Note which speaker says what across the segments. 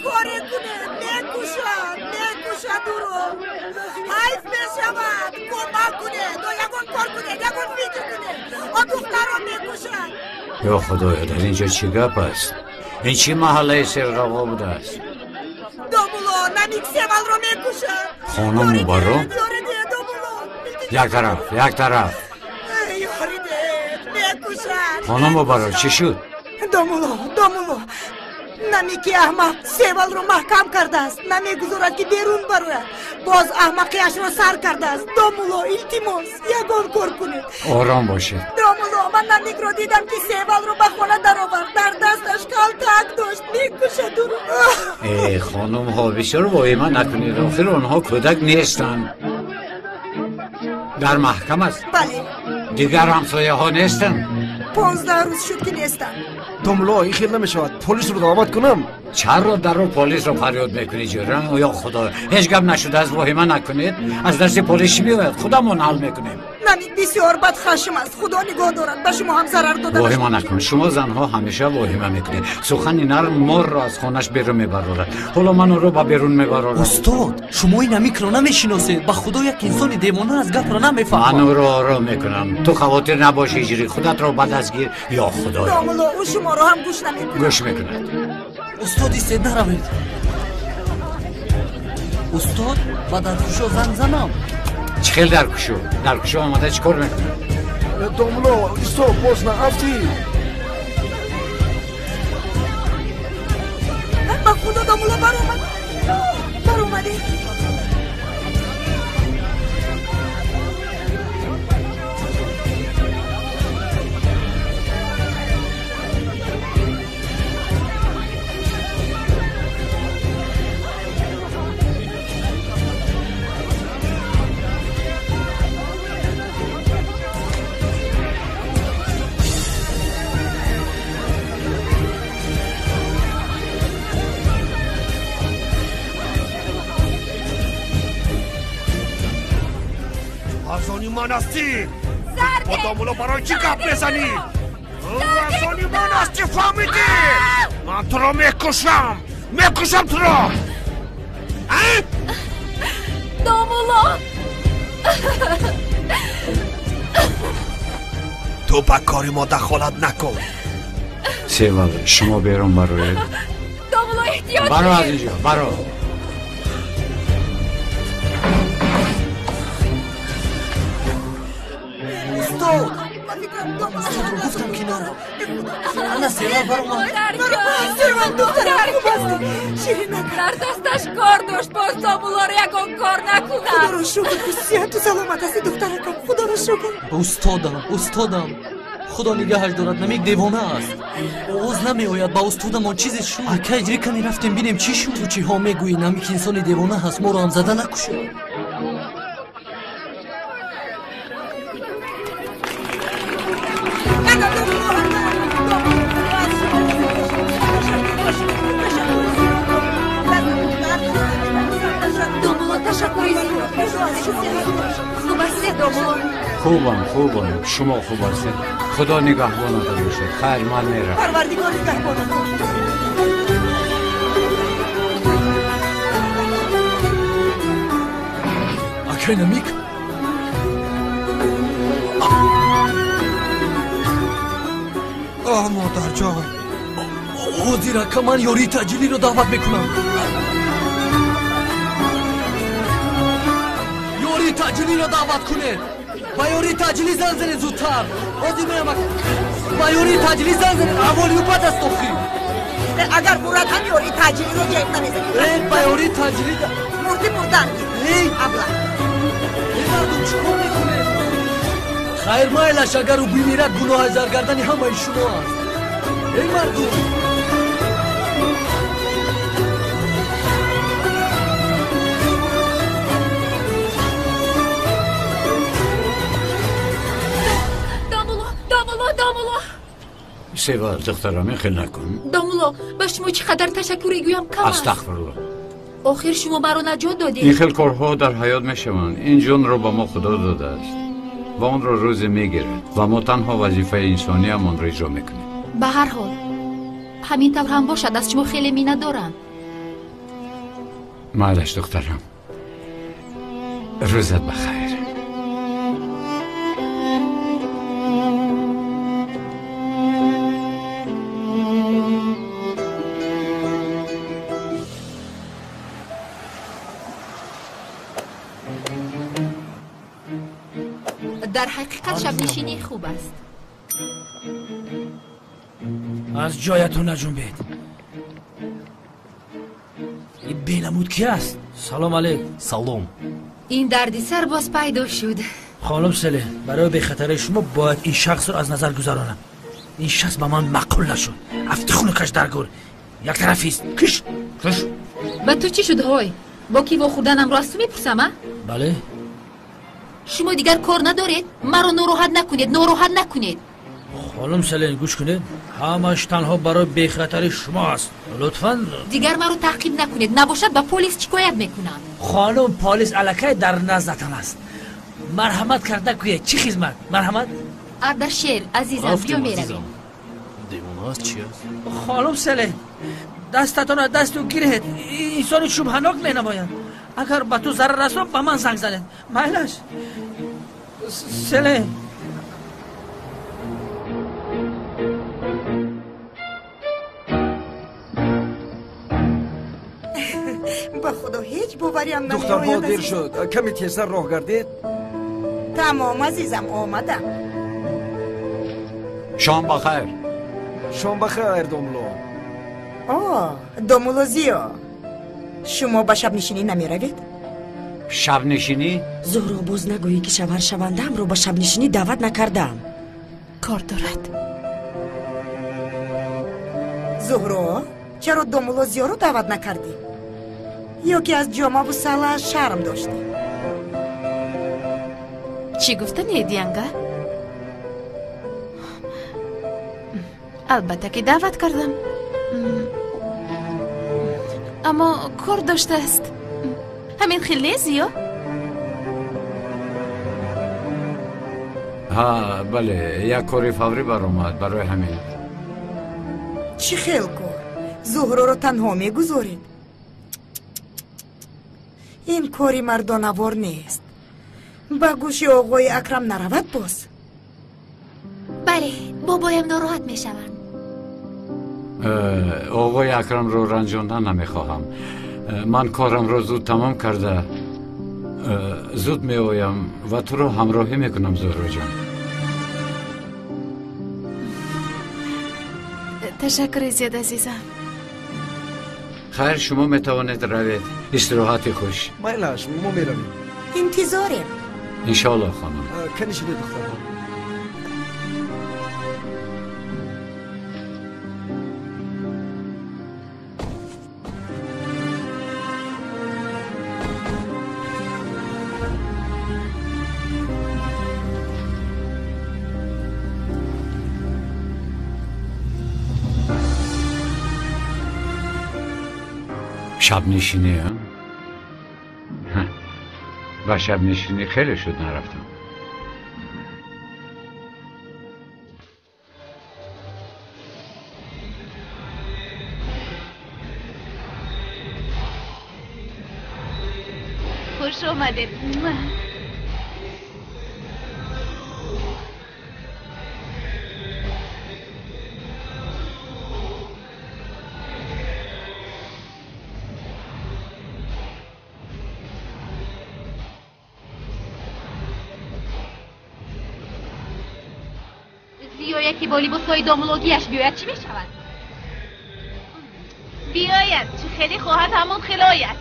Speaker 1: کاری کنه نکوشد او رو حیف بشود کمک کنه یکون کار کنه یکون فکر کنه آ دختر رو میکشد.
Speaker 2: یا خدایا در اینجا چی گپ است؟ این چی محله سرقاوا بوده است؟
Speaker 1: دومولو نمیک سیوال رو میکشد.
Speaker 2: خانم مبارو یک طرف خانم مبارو چی شد؟
Speaker 1: دومولو نمیکی احمق سیوال رو محکم کرده است نمیگذارد که بیرون بروید باز احمقیش رو سر کرده است. دومولو التماس یگان کار کنید.
Speaker 2: آرام باشید
Speaker 1: دومولو من نمیک رو دیدم که سیوال رو به خانه در آورد در دستش کلتک داشت میکشد او رو.
Speaker 2: ای خانم ها بسیار واهمه نکنید آخر آنها کودک نیستند در محکم است.
Speaker 1: بله
Speaker 2: دیگر همسایه ها نیستند
Speaker 1: 15 روز شد که نیستن.
Speaker 3: دومولو این خیلی نمیشود پلیس رو دعوت کنم.
Speaker 2: چرا در رو پلیس رو فریاد میکنید جوران؟ یا خدا هیچ گپ نشده از واهمه نکنید از دست پلیس میاد خودمون حل میکنیم.
Speaker 1: نمیک بسیار بد خشم است خدا نگاه دارد به شما هم ضرر داده
Speaker 2: واهمه نکن شما زنها همیشه واهمه میکنید سخن نرم مر را از خانش بیرون میبرارد حالا من رو با بیرون میبرارد.
Speaker 4: استاد شما این نمیک رو نمیشناسید به خدا یک انسان دیوانه از گپ رو نمیفهمد.
Speaker 2: من رو آرام میکنم تو خاطر نباشی جری خودت رو بعد از گیر یا خدایا.
Speaker 1: دومولو او شما رو هم گوش نمیکنه.
Speaker 2: گوش میکند.
Speaker 4: استاد ایستید نروید. استاد با درکشو زنگ زنم.
Speaker 2: چه خیلی درکشو آمده چی کار میکنه؟
Speaker 3: دومولو استاد باز نرفتی.
Speaker 1: با خدا دومولو بر اومده.
Speaker 3: ارزانی من هستی؟ با دومولو برای چی گپ بزنی؟ ارزانی من هستی فهمیدی؟ من تو رو میکشم تو رو.
Speaker 5: دومولو
Speaker 3: تو با کاری ما دخالت نکن.
Speaker 2: سیوال شما بیرون بروید.
Speaker 5: دومولو احتیاط
Speaker 2: برو از اینجا برو.
Speaker 4: استاد گفتم که نرم. انا سیوال بر اومد.
Speaker 1: سیوال دختر خوب شیرین
Speaker 5: در دستش کار داشت باز دومولو رو یکان کار نکنم.
Speaker 1: خدا رو شکر که صحت و سلامت هستی دخترکم خدا رو شکر.
Speaker 4: استادم خدا نگهش دارد نمیک دیوانه است آواز نمیآید با استادم آن چیزی شد اکه اجری کنی رفتیم بینیم چی شد. تو چی ها میگویی نمیک انسان دیوانه هست ما رو هم زده نکشد.
Speaker 2: خوبم شما خوب هستید خدا نگهبانتان باشد. خیر من میرم.
Speaker 1: پروردگار نگهبانتان.
Speaker 4: اکه نمیک
Speaker 3: مادر جان
Speaker 4: حاضر که من یاری تجلی رو دعوت میکنم. یاری تجلی رو دعوت کنه. با یاری تجلی زن زنه زودتر. حاضر میرم با یاری تجلی زن زنه اولی و بعد از توخی.
Speaker 1: اگر مراد هم یاری تجلی رو جایب نمیزنی.
Speaker 4: با یاری تجلی
Speaker 1: مردن ابلا
Speaker 4: این مردم چکار میکنه؟ خیر مایلش اگر او بیمیرد گناه هزار گردنی همه شما هست. این مردم
Speaker 5: دومولو
Speaker 2: سیوال دخترم خیلی نکن.
Speaker 5: دومولو به شما چقدر تشکری گویم کم است.
Speaker 2: استغفرالله.
Speaker 5: آخر شما مرا نجات دادید.
Speaker 2: این خیلی کارها در حیات میشوند. این جون رو با ما خدا داده است و آن را روز میگیره و ما تنها وظیفه انسانی هم آن را اجرا میکنیم.
Speaker 5: به هر حال همین طور هم باشد از شما خیلی مینه دارم.
Speaker 2: معلش دخترم روزت بخیر.
Speaker 5: در حقیقت شب نشینی خوب است.
Speaker 6: از جایتون نجنبید. این بینمود کی است؟ سلام علیک.
Speaker 4: سلام.
Speaker 5: این دردسر باز پیدا شد.
Speaker 6: خانم سله، برای به خطر شما باید این شخص رو از نظر گذارانم. این شخص به من معقول نشد. افتی خونو کش درگور. یک طرفیست. کش.
Speaker 5: و تو چی شد های؟ با کی خوردنم راست میپرسم؟
Speaker 6: بله.
Speaker 5: شما دیگر کار ندارید؟ مرا ناراحت نکنید.
Speaker 6: خانم سلین گوش کنید. همش تنها برای به خطر شما است. لطفاً
Speaker 5: دیگر مرا تعقیب نکنید، نباشد به پلیس شکایت میکنم.
Speaker 6: خانم پلیس الکی در نزدتان است. مرحمت کرده کویه. چی خدمت؟ مرحمت؟
Speaker 5: اردشیر عزیزم بیا میرویم.
Speaker 4: دیوانه است چی است؟
Speaker 6: خانم سلین دستتان از دستو گیرید. انسان شبهناک می نماید. اگر به تو ضرر رسید به من زنگ زنید. مایلش سلین.
Speaker 1: با خدا هیچ باوریم نمیآید.
Speaker 7: دختر ها دیر شد. کمی تیزتر راه گردید.
Speaker 1: تمام عزیزم آمدم.
Speaker 2: شام بخیر.
Speaker 7: شام بخیر دوملو.
Speaker 1: دوملو زیا شما به شب نشینی نمی روید؟
Speaker 2: شب نشینی؟
Speaker 8: زهرا باز نگویی که شوهر شوندم رو به شب نشینی دعوت نکردم.
Speaker 5: کار دارد.
Speaker 1: زهرا چرا دوملو زیا رو دعوت نکردی؟ یا که از جامعه و ساله شرم داشتی؟
Speaker 5: چی گفته نیدینگه؟ البته که دعوت کردم، اما کار داشته است. همین خیلی زیا؟
Speaker 2: ها بله، یک کاری فوری برآمد برای همین.
Speaker 1: چی خیل کار؟ زهرا رو تنها میگذارید؟ این کاری مردانوار نیست. با گوش آقای اکرم نرود باز.
Speaker 5: بله، بابایم ناراحت میشوند.
Speaker 2: آقای اکرم رو رنجاندن نمیخواهم. من کارم رو زود تمام کرده زود می آیم و تو رو همراهی میکنم زهرا جان.
Speaker 5: تشکر زیاد عزیزم.
Speaker 2: خیر شما میتوانید روید. استراحت خوش.
Speaker 7: مایلش ما میرویم.
Speaker 1: انتظاریم.
Speaker 2: انشالله خانم.
Speaker 7: کنیش به دختر.
Speaker 2: شب نشینی ها؟ و شب نشینی خیلی شد نرفتم.
Speaker 5: خوش آمدید. زیایه که با لباسهای دامولوگیش بیاید چی می شود؟ بیاید چه خیلی خواهد همون خلایت.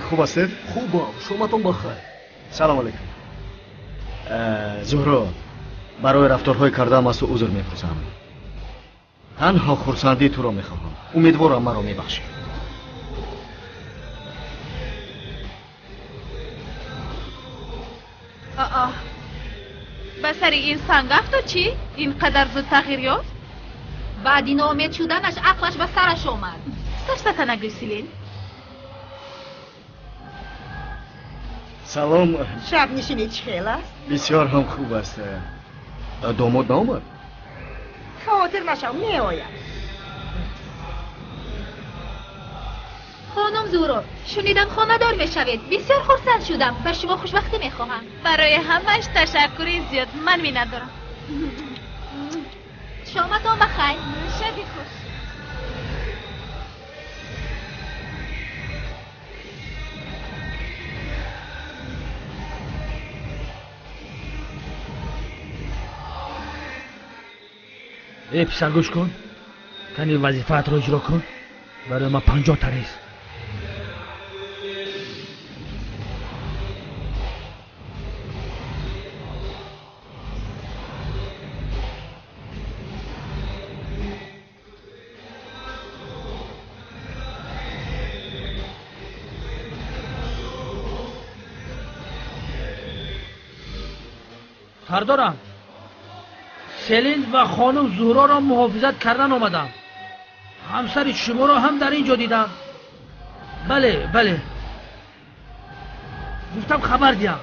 Speaker 9: خوب هستید؟
Speaker 4: خوبم. شماتون بخیر.
Speaker 9: سلام علیکم. زهرا برای رفتارهای کردم از تو عذر میپرسم. تنها خرسندی تو را میخواهم. امیدوارم مرا میبخشی.
Speaker 5: به سر این سنگفت و چی؟ اینقدر زود تغییر یافت؟ بعد این امید شدنش عقلش به سرش آمد. سرساتنا گوسیلین
Speaker 9: سلام.
Speaker 1: شب نشینی چه خیل است؟
Speaker 9: بسیار هم خوب است. داماد نامد؟
Speaker 1: خاطر نشو می آید.
Speaker 10: خانم زورو شنیدم خانه دار میشوید. بسیار خرسند شدم. بر شما خوشبختی میخواهم.
Speaker 5: برای همش تشکری زیاد من می ندارم.
Speaker 10: شامتان بخیر.
Speaker 5: شبی خوش.
Speaker 6: ای پسر گوش کن. کنی وظیفت رو اجرا کن. برای ما 50 تریز. سردارم سلیند و خانم زهرا را محافظت کردن آمدم. همسر شما را هم در اینجا دیدم. بله گفتم خبر دیم.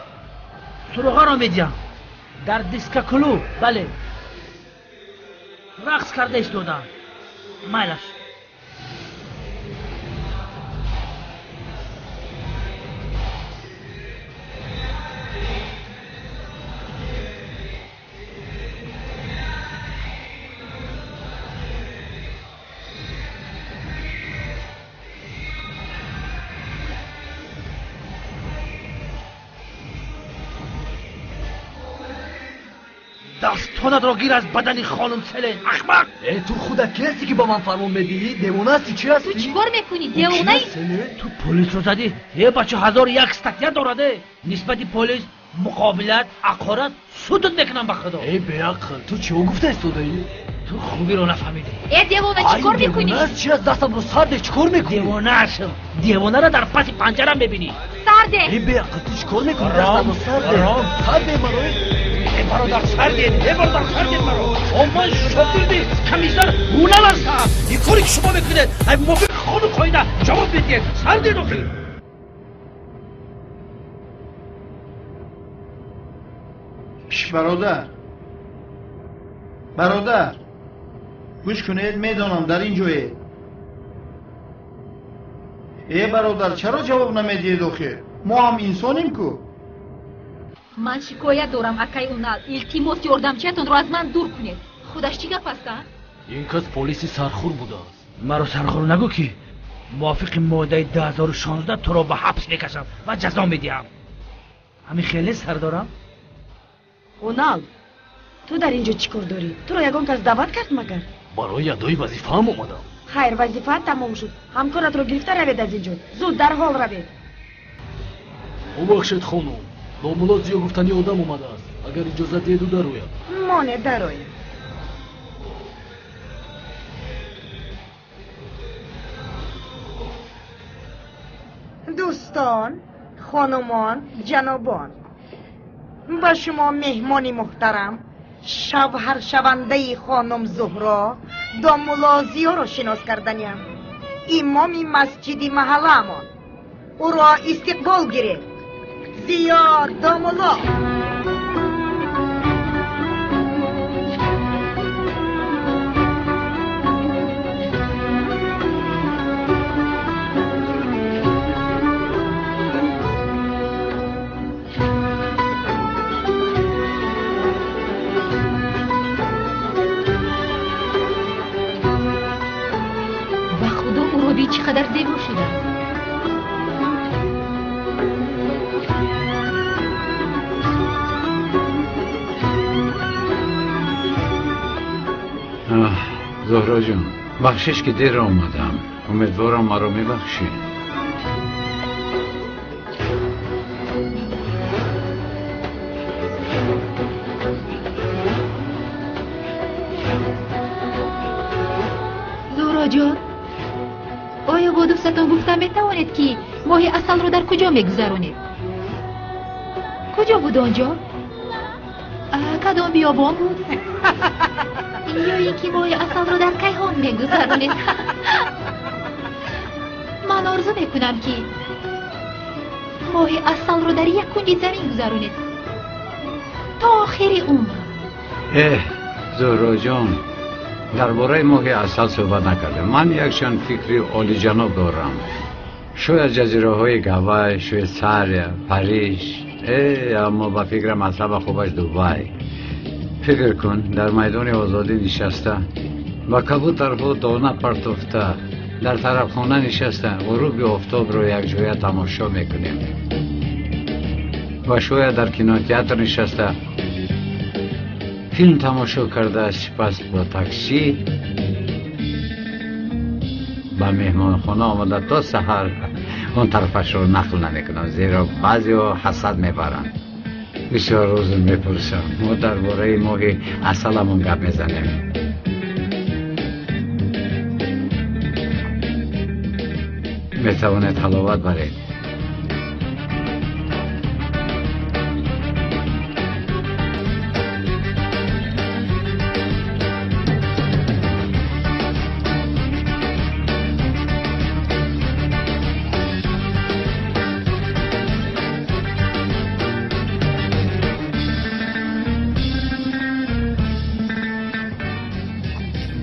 Speaker 6: سروغا را میدیم در دیسک کلو. بله رقص کرده ایستادم. مایلش دستانت را گیر از بدن خانم سلین. احمق.
Speaker 4: تو خودت هستی که با من فرمان میدی؟ دیوانه هستی؟ چی هستی؟
Speaker 10: تو چیکار میکنی؟ دیوانه ای؟
Speaker 6: تو پلیس رو زدی؟ یه بچه 1001 ستیه دارده. نسبت پلیس مقابلت حقارت سودت میکنم به خدا.
Speaker 4: ای بیعقل تو چی گفته استوده ای؟
Speaker 6: تو خوبی رو نفهمیدی.
Speaker 10: ای دیوانه چیکار میکنی؟
Speaker 4: دیوانه چی از دستم رو سرده؟ چیکار میکنی؟
Speaker 6: دیوانه هستم. دیوانه را در پس پنجره میبینی.
Speaker 10: سرده.
Speaker 4: ای بیعقل تو چیکار میکنی؟ دستم رو سرده مرای.
Speaker 6: برادر سردید برادر سردید مرا. من شاگردی کمیسر هونل هستم. این کاری که شما میکنید ای موافق خانم خواهیده جواب بدید. سردید آخی.
Speaker 11: برادر گوش کنید. میدانم در این جوی. ای برادر چرا جواب نمیدید آخی؟ ما هم انسانیم کو.
Speaker 10: من شکایت دارم اکای اونال. التماس یاردمچیتون رو از من دور کنید. خودش چی گپ است؟
Speaker 4: این کس پلیسی سرخور بوده است.
Speaker 6: مرا سرخور نگو که موافق ماده 2016 تو را به حبس میکشم و جزا میدیم. همین خیلی سردارم.
Speaker 8: اونال تو در اینجا چیکار داری؟ تو را یگان کس دعوت کرد مگر؟
Speaker 4: برای ادای وظیفه هم اومدم.
Speaker 8: خیر وظیفه تمام شد. همکارت رو گرفته روید از اینجا. زود در حال روید.
Speaker 4: ببخشید خانم. دامولات زیاد گفتنی آدم اومده است. اگر اجازه دهید او دروید.
Speaker 1: مانه دروید. دوستان، خانمان، جنابان، با شما مهمانی محترم شوهر شونده خانم زهرا دامولا زیا را شناس کردنیم. امام مسجد محله‌مان او را استقبال گیرید. زیا دامولا.
Speaker 10: چقدر زیبا شده.
Speaker 2: زهرا جان بخشش که دیر آمدم. امیدوارم مرا میبخشی.
Speaker 10: زهرا جان آیا با دوستتان گفتم بتوانید که ماه اصل رو در کجا میگذرونید؟ کجا بود آنجا؟ کدام بیابان بود؟ یا اینکه ماه اصل رو در کیهان میگذرونید؟ من آرزو میکنم که ماه اصل رو در یک کنج زمین گذرونید تا آخر عمر.
Speaker 2: زهرا جان، درباره ماه اصل صحبت نکردم. من یکشان فکری عالی جناب دارم. شاید جزیره های گوای، شویساریا، پاریس، اما با فکر مطلب خوبش دوبای. فکر کن در میدان آزادی نشسته، با کبوترها دانه پرتافته، در طرف خانه نشسته، غروب آفتاب رو یک جای تماشا میکنیم. و شاید در کینوتئاتر نشسته، فیلم تماشا کرده، سپس با تاکسی با مهمان خانه آمده تا سحر اون طرفش رو نقل نمیکنم، زیرا بعضی ها حسد میبرن. بسیار روز میپرسم، ما درباره ماه اصلمون گپ میزنیم. میتوانید حلاوت برید.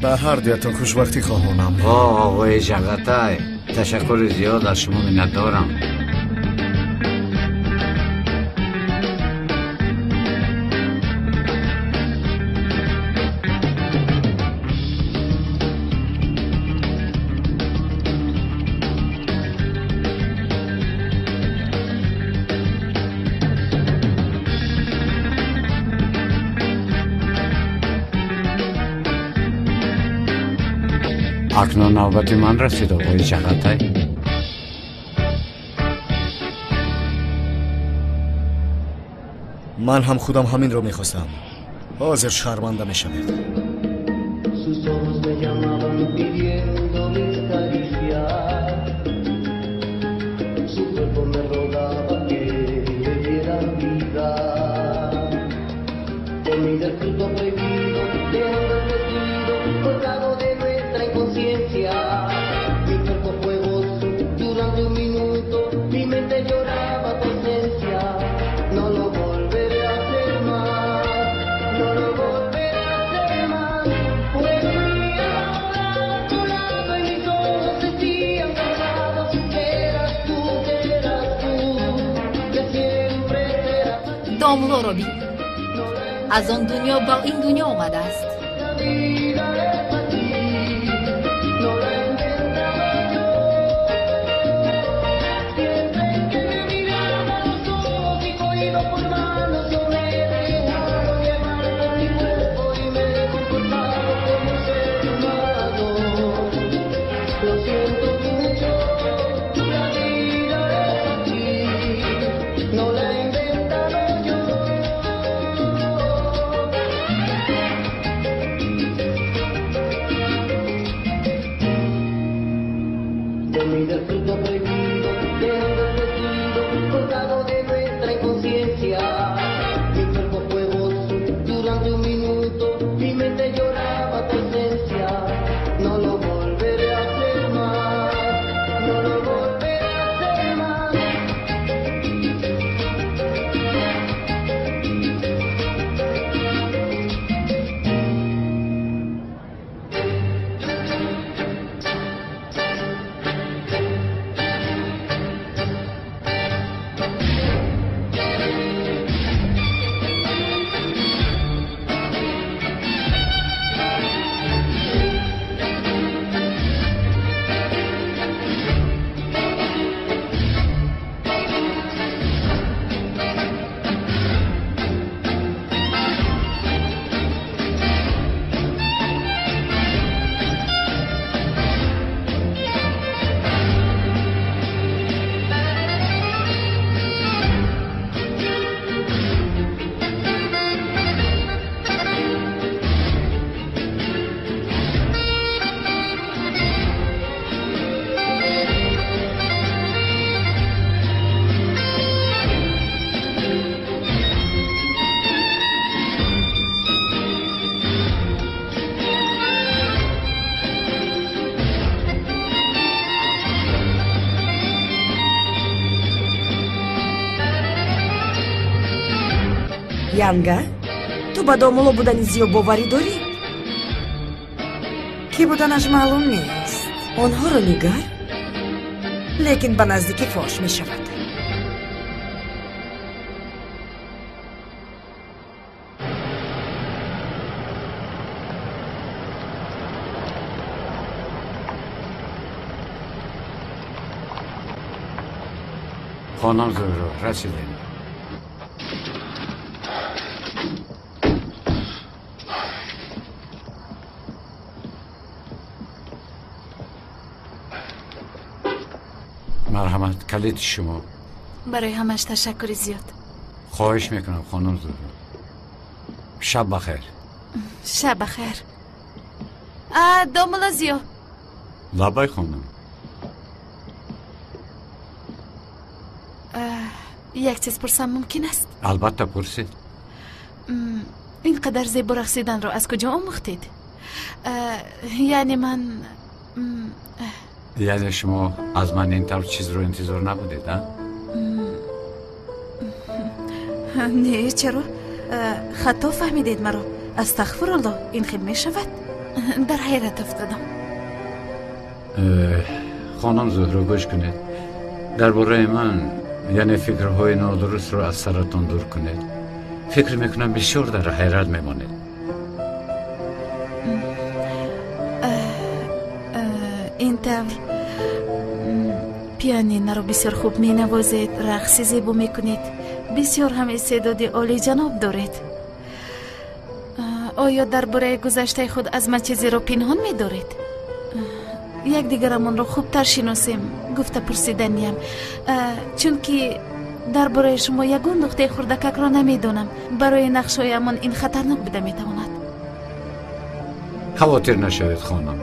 Speaker 7: به هر دویتان خوشبختی خواهانم.
Speaker 2: آقای جغتای، تشکر زیاد از شما منت دارم. اکنون نوبت من رسید آقای جغتای.
Speaker 7: من هم خودم همین رو میخواستم. حاضر شرمنده میشوید.
Speaker 5: دامولو رو بین، از آن دنیا با این دنیا آمده است.
Speaker 8: янга ту ба домуло будани зиё боварӣ дорӣ?
Speaker 1: ки буданаш маълум нест.
Speaker 8: онҳоро нигар,
Speaker 1: лекин ба наздикӣ фош мешавад.
Speaker 2: خانم زهرا رسیدیم. مرحمت، کلید شما.
Speaker 5: برای همش تشکر زیاد.
Speaker 2: خواهش میکنم خانم زهرا. شب بخیر.
Speaker 5: شب بخیر. داملا زیاد.
Speaker 2: لبای خانم.
Speaker 5: یک چیز پرسم ممکن است؟
Speaker 2: البته پرسید.
Speaker 5: اینقدر زیبا رقصیدن رو از کجا آموختید؟ یعنی من
Speaker 2: یعنی شما از من این طور چیز رو انتظار نبودید ها؟
Speaker 5: نه چرا؟ خطا فهمیدید مرا. استغفرالله، این خیلی می شود؟ در حیرت افتادم.
Speaker 2: خانم زهرا گوش کنید. درباره من یعنی فکرهای نادرست رو از سرتون دور کنید. فکر میکنم بسیار در حیرت میمانید.
Speaker 5: این طور پیانینا رو بسیار خوب می نوازید، رقصی زیبا می کنید، بسیار هم استعداد عالی جناب دارید. آیا درباره گذشته خود از من چیزی رو پنهان می دارید؟ یک دیگرمان رو خوبتر شناسیم، گفته پرسیدنیم، چون که درباره شما یگون نقطه خردکک را نمیدونم. برای نقشهایمان این خطرناک بوده میتواند.
Speaker 2: خواطر نشوید خانم،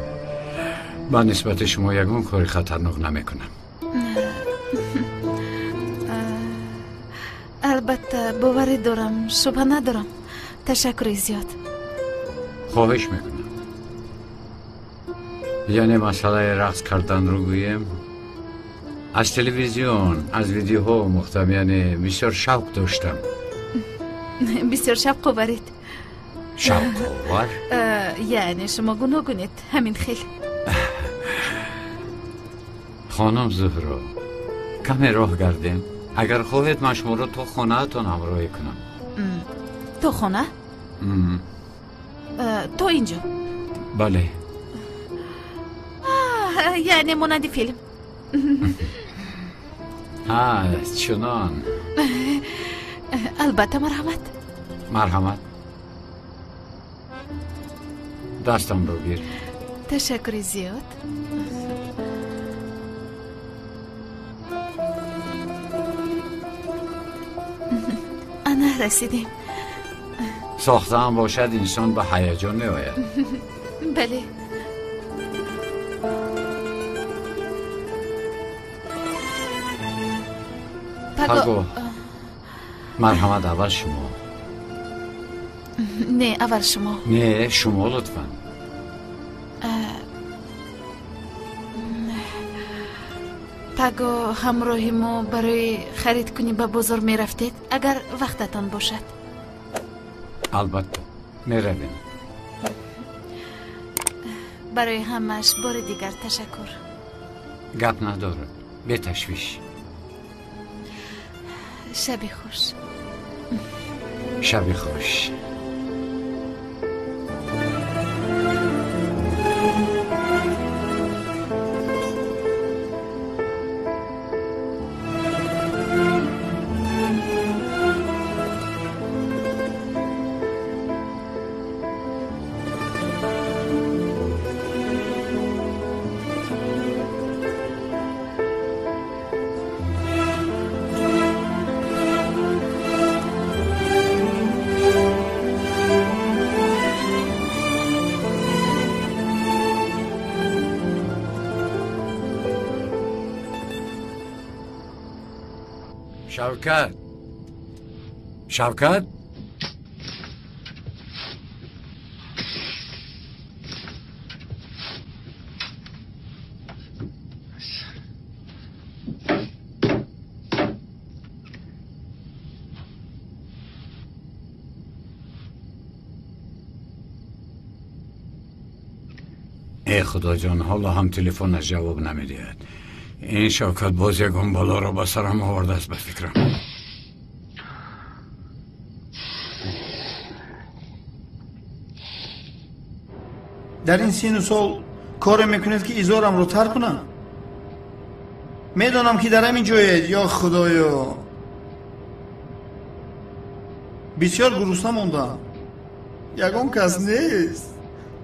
Speaker 2: من نسبت شما یگون کاری خطرناک نمیکنم.
Speaker 5: البته باوری دارم، شبه ندارم. تشکر زیاد.
Speaker 2: خواهش میکنم. یعنی مسئله رقص کردن رو گویم، از تلویزیون، از ویدیوها مختم، یعنی بسیار شوق داشتم.
Speaker 5: بسیار شوق آورید.
Speaker 2: شوق آور؟
Speaker 5: یعنی شما گناهگونید، همین خیلی.
Speaker 2: خانم زهرا، کمی راه گردیم. اگر خواهید من شما رو تا خانه تان همراهی کنم.
Speaker 5: تو خانه؟ تو اینجا؟
Speaker 2: بله.
Speaker 5: یعنی مانند فیلم.
Speaker 2: چنان.
Speaker 5: البته مرحمت.
Speaker 2: مرحمت. دستم رو گیر.
Speaker 5: تشکر زیاد. انا رسیدیم.
Speaker 2: ساخته هم باشد انسان به هیجان می آید.
Speaker 5: بله.
Speaker 2: پگو مرحمت اول شما.
Speaker 5: نه اول شما.
Speaker 2: نه شما لطفا.
Speaker 5: پگو همراهی ما برای خرید کنی به بازار می رفتید اگر وقتتان باشد؟
Speaker 2: البته می رویم.
Speaker 5: برای همش بار دیگر تشکر.
Speaker 2: گپ نداره، به تشویش.
Speaker 5: شبی خوش.
Speaker 2: شبی خوش. شوکت، شوکت، ای خدا جان حالا هم تلفنش جواب نمیدهد. این شوکت باز یکم بالا را به سرم آورده است به فکرم.
Speaker 11: در این سین و سال کار میکنید که ایزارم رو ترک کنم. میدانم که در همین جایید. یا خدایا بسیار گرسنه موندم. یگان کس نیست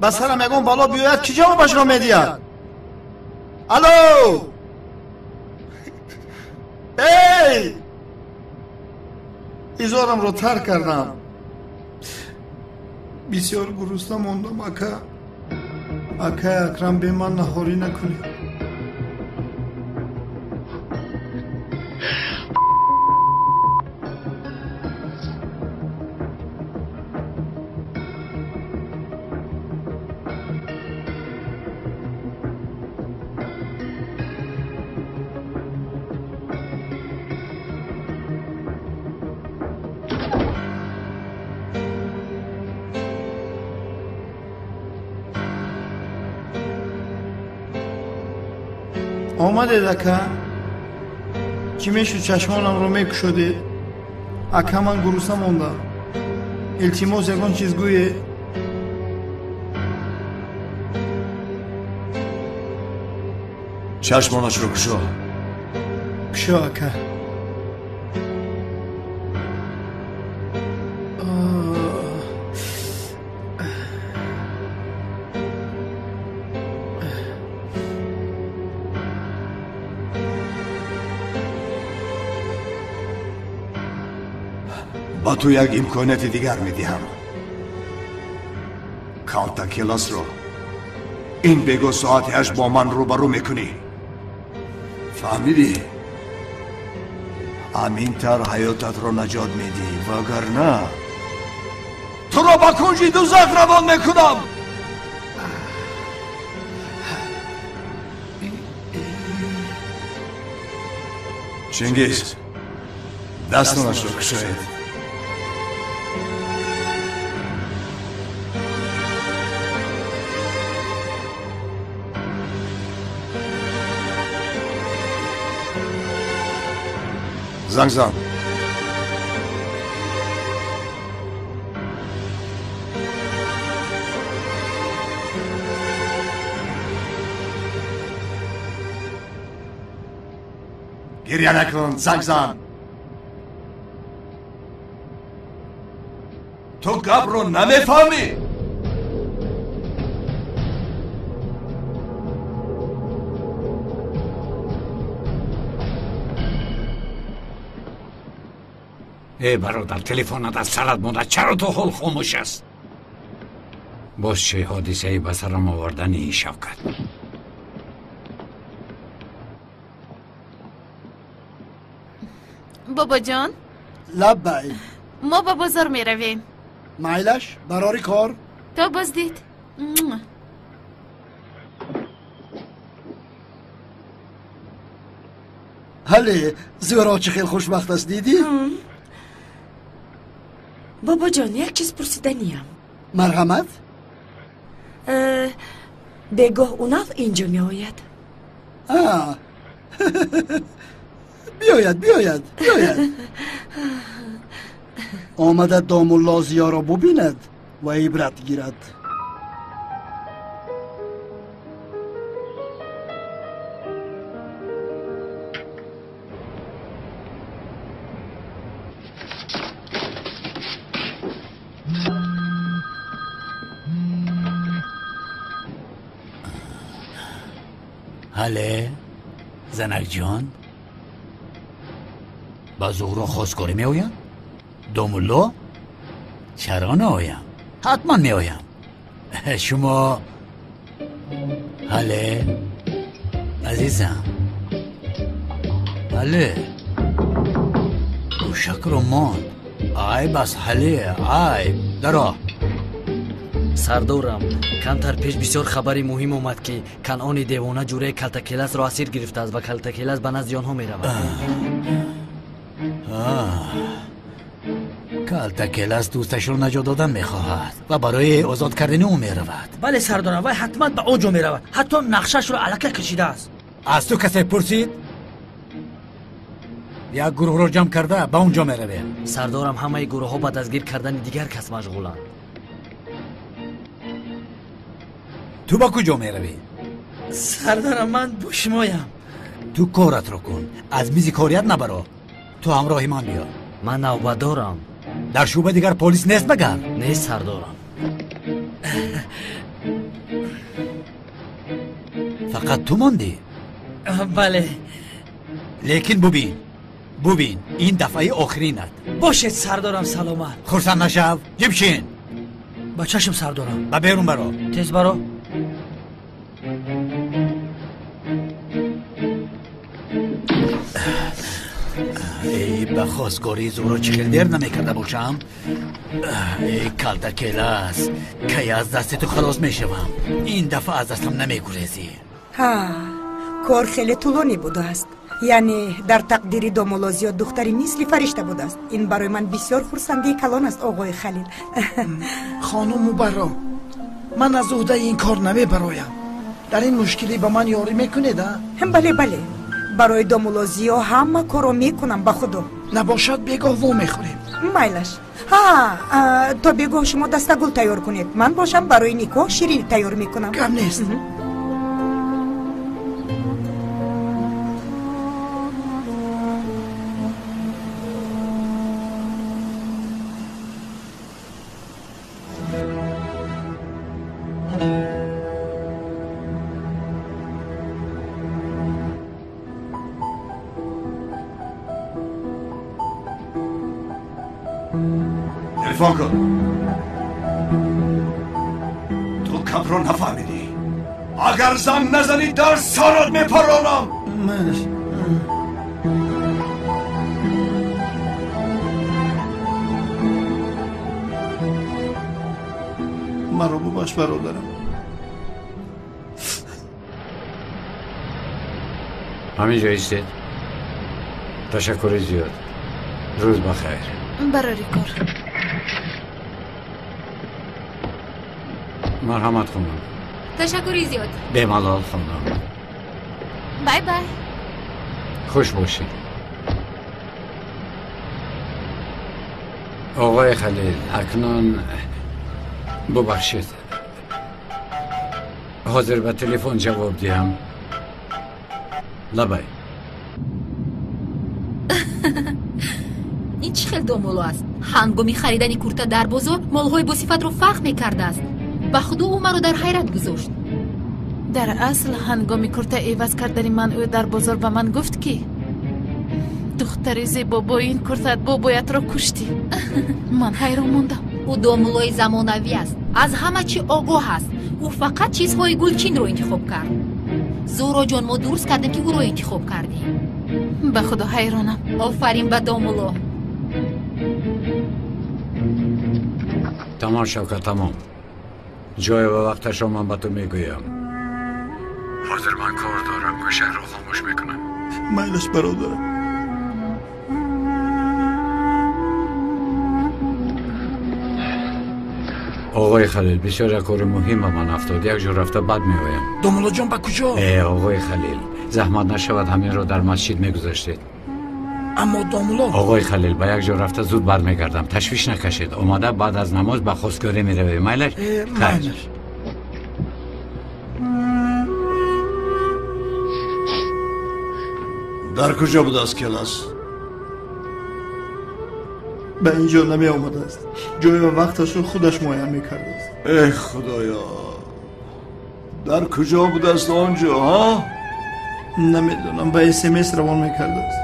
Speaker 11: به سرم یگان بالا بیاید کی جوابش را میدهد؟ الو ای ایزارم رو ترک کردم. بسیار گرسنه موندم. اکا اکرم به من نهاری نکنی. آمدید اکا؟ چی میشود چشمانم رو میکشودید؟ اکا من گرسنه موندم. التماس یکان چیز گویه.
Speaker 3: چشمانش رو کشا.
Speaker 11: کشا اکا.
Speaker 3: با تو یک امکانیت دیگر میدیم. کانتا کلاس رو این بگو ساعت 8 با من روبرو میکنی. فهمیدی؟ همین تر حیاتت رو نجات میدی وگرنه تو رو با کنج دوزخ روان میکنم. چنگیز دستانش رو کشاید. زنگ زن. گریه نکن. زنگ زن. تو گپ رو نمیفهمی.
Speaker 2: ای برادر تلفنت از سرت مونده. چرا تو حال خاموش است؟ باز چه حادثه ای به سرم آوردن این شوکت؟
Speaker 5: بابا جان
Speaker 12: لبای
Speaker 5: ما با بازار می رویم.
Speaker 12: مایلش براری کار
Speaker 5: تا باز دید.
Speaker 12: هله زورا چه خیلی خوشبخت است دیدی؟
Speaker 8: بابا جان یک چیز پرسیدنیم.
Speaker 12: مرحمت؟
Speaker 8: بگاه اونال اینجا می آید.
Speaker 12: بیاید آمده دامالله زیا را ببیند و عبرت گیرد.
Speaker 13: هله زنک جان با زهرا خواستگاری می آیم؟ دامالله؟ چرا نه آیم؟ حتما می آیم. شما هله عزیزم هله گوشک رو ماند. ای بس هله ای درا
Speaker 4: سردورم کمتر پیش بسیار خبری مهم اومد که کنعان دیوانه جوره کلتکیلس را اسیر گرفته است و کلتکیلس به نزد آنها می رود.
Speaker 13: کالتاکلاس دوستش رو نجات دادن میخواهد و برای آزاد کردن او میرود.
Speaker 6: بله سردارم، وای حتما به اونجا میرود. حتی نقشش رو علکه کشیده است.
Speaker 13: از تو کسی پرسید؟ یک گروه رو جمع کرده به اونجا میروه.
Speaker 4: سردارم همه گروه ها بعد از گیر کردن دیگر کس مشغولند.
Speaker 13: تو با کجا میروی؟
Speaker 6: سردارم من بوشمایم.
Speaker 13: تو کارت رو کن، از میزی کاریت نبرو. تو همراه من بیا.
Speaker 4: من نوبت دارم.
Speaker 13: در شعبه دیگر پلیس نیست مگر؟
Speaker 4: نیست سردارم.
Speaker 13: فقط تو ماندی؟
Speaker 6: بله.
Speaker 13: لیکن ببین این دفعه آخرینت.
Speaker 6: باشد سردارم سلامت.
Speaker 13: خرسند نشو، جبشین.
Speaker 6: با چشم سردارم.
Speaker 13: با بیرون برو.
Speaker 6: تیز برو.
Speaker 13: ای به خواستگاری زورا چه خیلی دیر نمیکرده باشم. ای کالتاکلاس که از دست تو خلاص میشوم. این دفعه از دستم نمیگریزی.
Speaker 1: ها کار خیلی طولانی بوده است. یعنی در تقدیر دومولوزیو دختری مثل فرشته بوده است. این برای من بسیار خرسندی کلان است آقای خلیل.
Speaker 11: خانم مبرا، من از عهده این کار نمیبرایم. در این مشکلی به من یاری میکنید؟
Speaker 1: بله برای دومولوزیو همه کارو میکنم به خودم.
Speaker 11: نباشد بگاه وو میخوریم.
Speaker 1: مایلش. تا بگاه شما دستگل تیار کنید. من باشم برای نیکو شیرین تیار میکنم.
Speaker 11: کم نیست.
Speaker 3: تلفن کن. تو کم رو نفهمیدی. اگر زنگ نزنی در سرت میپرانم.
Speaker 11: مرا ببخش برادرم.
Speaker 2: همینجا ایستید. تشکر زیاد. روز بخیر.
Speaker 5: برای کار.
Speaker 2: مرحمت خانم.
Speaker 10: تشکری زیاد.
Speaker 2: به ملال خانم.
Speaker 10: بای بای.
Speaker 2: خوش باشید. آقای خلیل اکنون ببخشید حاضر به تلفن جواب دیم؟ لبای
Speaker 10: این چه خیلی دومولو است. هنگامی خریدن کورتا در بازار مالهای با صفت رو فرق میکرده است. به خدا او مرا در حیرت گذاشت.
Speaker 5: در اصل هنگامی کورتا عوض کردن من او در بازار به من گفت که دختری زیبا با این کورتت بابایت را کشتی. من حیران موندم.
Speaker 10: او دومولوی زمانوی است. از همه چی آگاه است. او فقط چیزهای گلچین رو انتخاب کرد. زورا جان ما درست کردیم که او رو انتخاب کردیم.
Speaker 5: به خدا حیرانم.
Speaker 10: آفرین به دومولو.
Speaker 2: تمام شوکت تمام. جای و وقتش رو من به تو میگویم. حاضر من کار دارم. گوشه رو خاموش میکنم.
Speaker 11: مایلش برادرم.
Speaker 2: آقای خلیل بسیار کار مهم من افتاد. یک جور رفته بد میگویم.
Speaker 11: دومولو جان به کجا؟
Speaker 2: آقای خلیل زحمت نشود همین رو در مسجد میگذاشتید.
Speaker 11: اما دومولو
Speaker 2: آقای خلیل با یک جور رفته زود برمیگردم. تشویش نکشید. اومده بعد از نماز به خواستگاری میروی. مایلش؟
Speaker 11: مایلش.
Speaker 3: در کجا بود از کلاس؟
Speaker 11: به اینجا نمی آمده است. جای و وقتش رو خودش معین میکرده است.
Speaker 3: ای خدایا، در کجا بود است آنجا ها؟
Speaker 11: نمیدونم. به SMS روان میکرده است.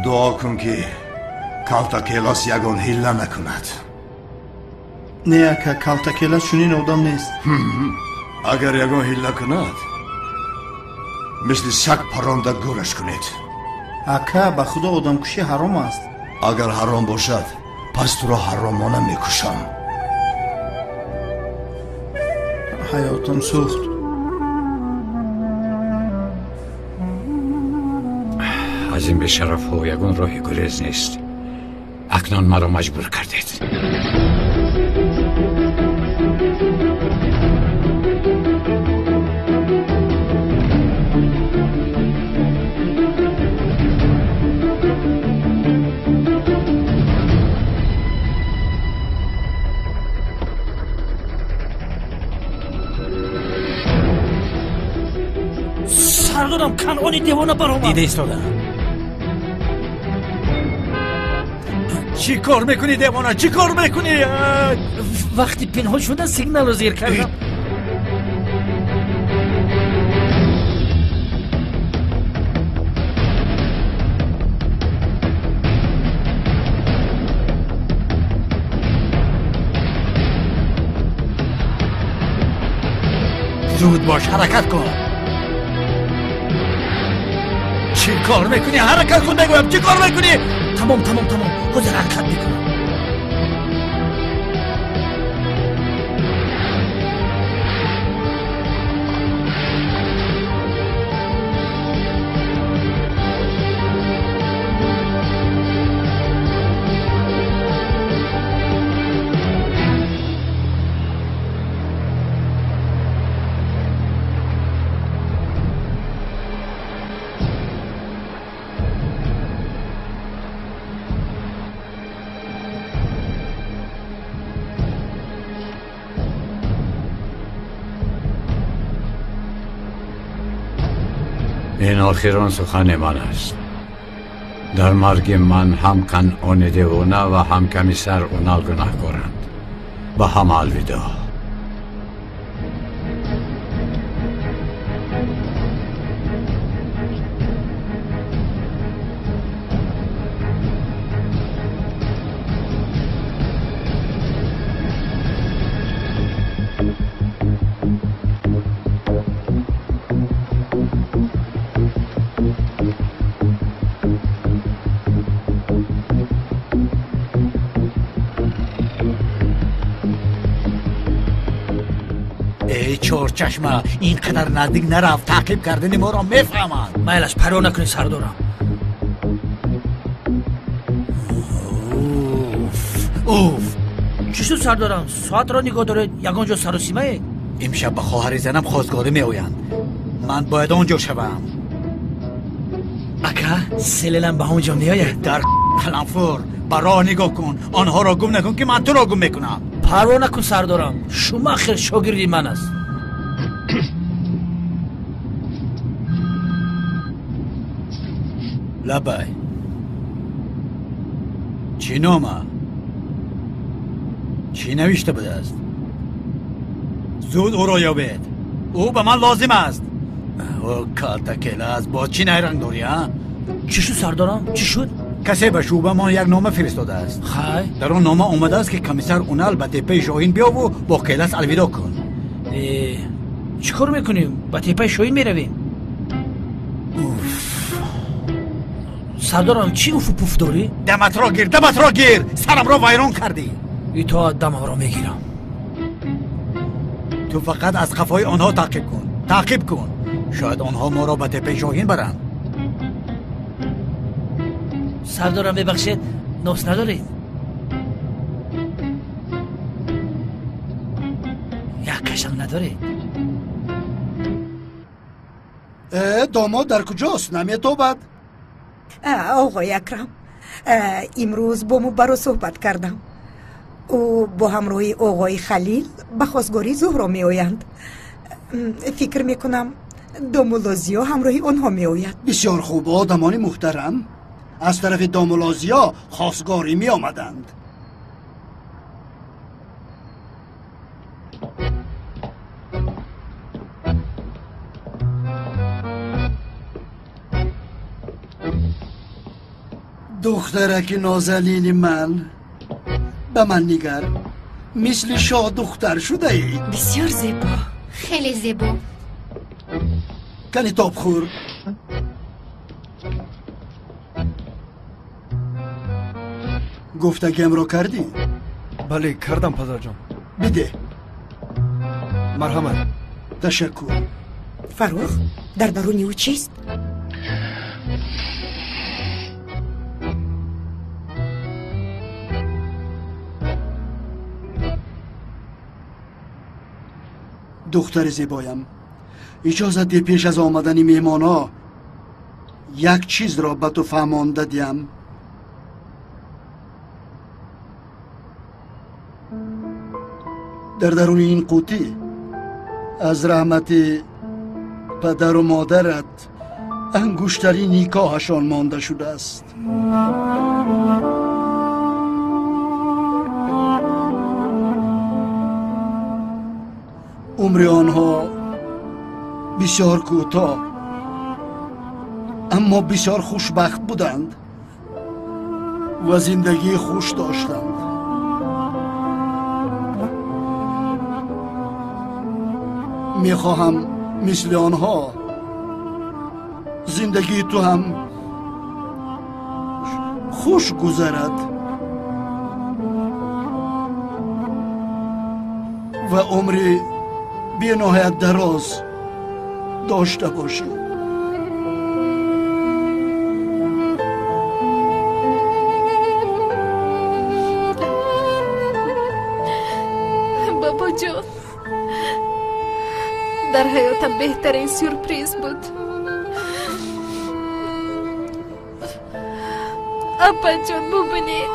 Speaker 3: دعا کن که کالتاکلاس یگان هیله نکند.
Speaker 11: نه که کالتاکلاس چنین آدم نیست.
Speaker 3: اگر یگان هیله کند مثل سگ پرانده گورش کنید.
Speaker 11: اکا به خدا آدم کشی حرام است.
Speaker 3: اگر حرام باشد پس تو را حرامانه میکشم.
Speaker 11: حیاتم سوخت.
Speaker 2: از این به شرف و یگون راه گریز نیست. اکنون مرا مجبور کردید.
Speaker 6: سردارم کنعانی دیوانه برام
Speaker 13: دیده ایستاده. چی کار میکنی دیوانه؟ چی کار میکنی؟
Speaker 6: وقتی پنهان شدن سیگنال رو زیر کردم.
Speaker 13: زود باش حرکت کن. چی کار میکنی؟ حرکت کن بگویم چی کار میکنی؟
Speaker 6: تمام حاضر حرکت میکنم.
Speaker 2: این آخرین سخن من است. در مرگ من هم کنعان دیوانه و هم کمیسر اونال گناهکارند. به هم الوداع.
Speaker 13: چشمه اینقدر نزدیک نرفت. تعقیب کردن ما را میفهمند.
Speaker 6: مایلش پروا نکنی سردارم. اوف چی شد سردارم؟ ساعت را نگاه داره یگان جا سر و سیمه.
Speaker 13: امشب به خواهر زنم خواستگاری میآیند. من باید آنجا شوم.
Speaker 6: اکا سلیلم به همونجا نیاید.
Speaker 13: در قلنفور به راه نگاه کن. آنها را گم نکن که من تو را گم میکنم.
Speaker 6: پروا نکن سردارم. شما خیر شاگردی من است.
Speaker 13: لبای چی نامه؟ چی نوشته بوده است؟ زود او را یابید. او به من لازم است. او کالتکیله است. با چی نیرنگ داری ها؟
Speaker 6: چی شد سردارم؟ چی شد؟
Speaker 13: کسی به شعبه ما یک نامه فرستاده است.
Speaker 6: خیر
Speaker 13: در آن نامه آمده است که کمیسر اونال به تپه شاهین بیا و با کیلس الوداع کن.
Speaker 6: چی کار میکنیم؟ به تپه شاهین میرویم. سردارم چی اوف و پوف داری؟
Speaker 13: دمت را گیر. سرم را ویران کردی.
Speaker 6: ای تا دمم را میگیرم.
Speaker 13: تو فقط از خفای آنها تعقیب کن. شاید آنها ما را به تپه شاهین برند.
Speaker 6: سردارم ببخشید نفس ندارید؟ یک کشم ندارید؟
Speaker 12: داماد در کجاست؟ نمیتابد؟
Speaker 1: آقای اکرم امروز با مو برو صحبت کردم. او با همراهی آقای خلیل به خواستگاری زهرا می آیند. فکر میکنم دامولازیا همراهی آنها می آید.
Speaker 12: بسیار خوب. آدمان محترم از طرف دامولازیا خواستگاری می آمدند. دخترک نازنین من، به من نگر. مثل شاه دختر شده ای.
Speaker 1: بسیار زیبا.
Speaker 10: خیلی زیبا.
Speaker 12: کنی تاب خور. گفتگیم را کردی؟
Speaker 11: بله کردم پدر جان.
Speaker 12: بده.
Speaker 11: مرحمت.
Speaker 12: تشکر.
Speaker 1: فروخ در درونی او چیست؟
Speaker 12: دختر زیبایم، اجازه ده پیش از آمدن میهمانا یک چیز را به تو فهمانده دیم. در درون این قوطی از رحمت پدر و مادرت انگشتری نیکاهشان مانده شده است. عمر آنها بسیار کوتاه اما بسیار خوشبخت بودند و زندگی خوش داشتند. میخواهم مثل آنها زندگی تو هم خوش گذرد و عمری بی نهایت دراز داشته باشی.
Speaker 5: بابا جان، در حیاتم بهترین سورپریز بود. اپا جان ببینید،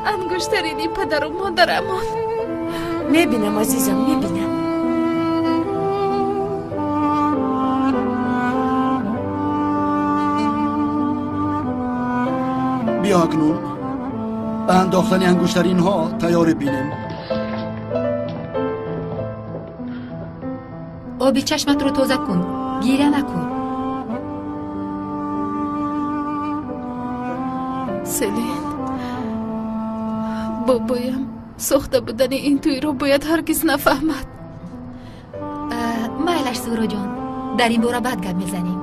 Speaker 5: انگشترینی پدر و مادرمان.
Speaker 8: میبینم عزیزم، میبینم.
Speaker 12: بیا اکنون به انداختن انگشترین ها تیار بینیم.
Speaker 10: آبی چشمت رو تازه کن، گیره نکن.
Speaker 5: سلین، بابایم ساخته بودن این توی رو باید هرگز نفهمد.
Speaker 10: مایلش زورا جان، در این باره بعد گپ میزنیم.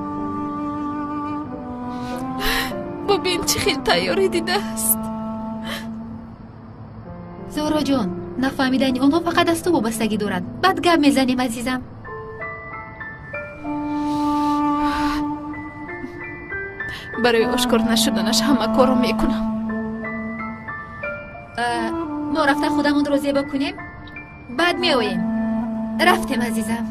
Speaker 5: ببین چه خیلی تیاری دیده است.
Speaker 10: زورا جان، نفهمیدنی اونها فقط از تو وابستگی دارد. بعد گپ میزنیم عزیزم.
Speaker 5: برای آشکار نشدنش همه کارو میکنم.
Speaker 10: ما رفتن خودمون رو زیبا کنیم، بعد میاییم. رفتیم عزیزم.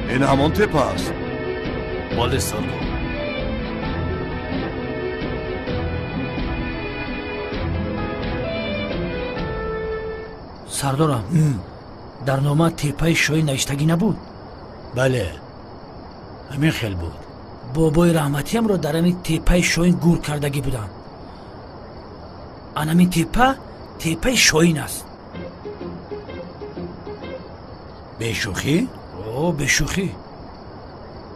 Speaker 3: این همان تپ است.
Speaker 13: بله سردار.
Speaker 6: سردارم، در نامه تپه شاهی نوشتگی نبود؟
Speaker 13: بله، همین خیل بود.
Speaker 6: بابای رحمتی هم را در همین تپه شاهی گور کردگی بودن. همین تپه شاهین است.
Speaker 13: به شوخی؟
Speaker 6: اوه، به شوخی.